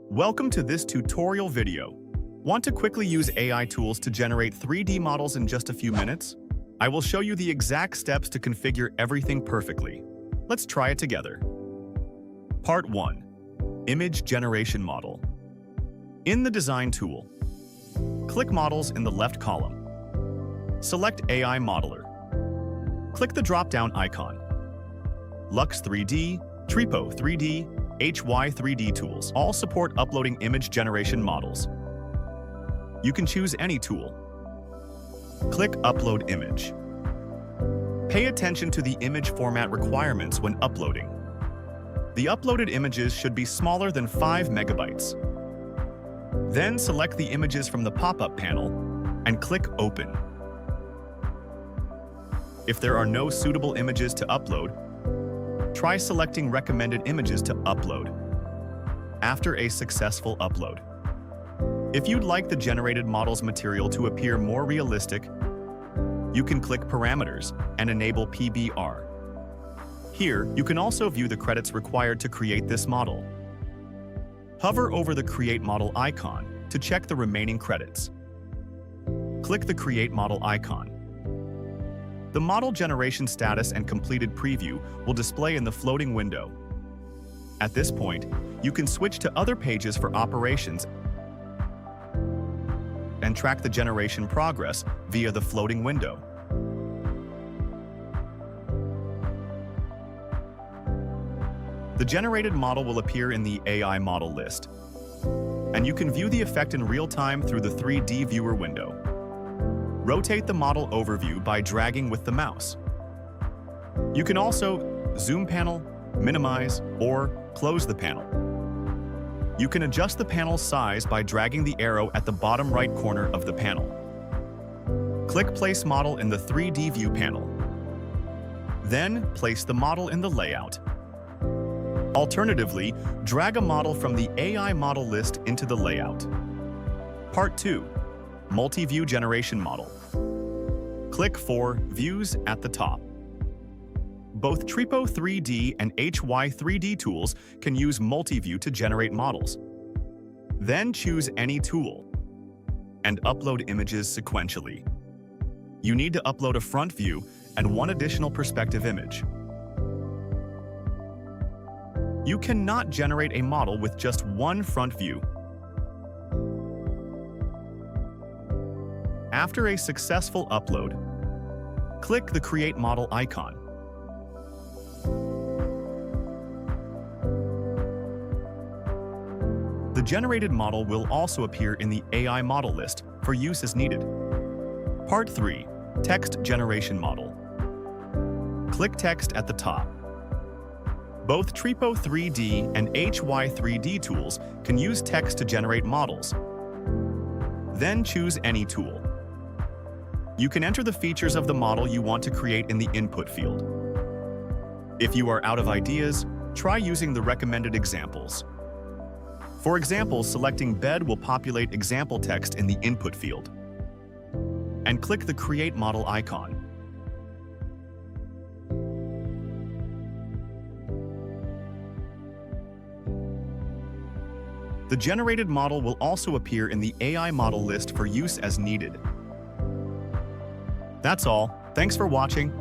Welcome to this tutorial video. Want to quickly use AI tools to generate 3D models in just a few minutes? I will show you the exact steps to configure everything perfectly. Let's try it together. Part 1. Image Generation Model. In the Design tool, click Models in the left column. Select AI Modeler. Click the drop-down icon. Lux 3D, Tripo 3D, HY 3D tools all support uploading image generation models. You can choose any tool. Click Upload Image. Pay attention to the image format requirements when uploading. The uploaded images should be smaller than 5 megabytes. Then select the images from the pop-up panel and click Open. If there are no suitable images to upload, try selecting recommended images to upload after a successful upload. If you'd like the generated model's material to appear more realistic, you can click Parameters and enable PBR. Here, you can also view the credits required to create this model. Hover over the Create Model icon to check the remaining credits. Click the Create Model icon. The model generation status and completed preview will display in the floating window. At this point, you can switch to other pages for operations and track the generation progress via the floating window. The generated model will appear in the AI model list, and you can view the effect in real time through the 3D viewer window. Rotate the model overview by dragging with the mouse. You can also zoom panel, minimize, or close the panel. You can adjust the panel's size by dragging the arrow at the bottom right corner of the panel. Click Place Model in the 3D View panel. Then place the model in the layout. Alternatively, drag a model from the AI model list into the layout. Part 2. Multi-View Generation Model. Click for Views at the top. Both Tripo 3D and HY 3D tools can use multi-view to generate models. Then choose any tool and upload images sequentially. You need to upload a front view and one additional perspective image. You cannot generate a model with just one front view. After a successful upload, click the Create Model icon. The generated model will also appear in the AI model list for use as needed. Part 3. Text Generation Model. Click Text at the top. Both Tripo 3D and HY 3D tools can use text to generate models. Then choose any tool. You can enter the features of the model you want to create in the input field. If you are out of ideas, try using the recommended examples. For example, selecting bed will populate example text in the input field. And click the Create Model icon. The generated model will also appear in the AI model list for use as needed. That's all. Thanks for watching.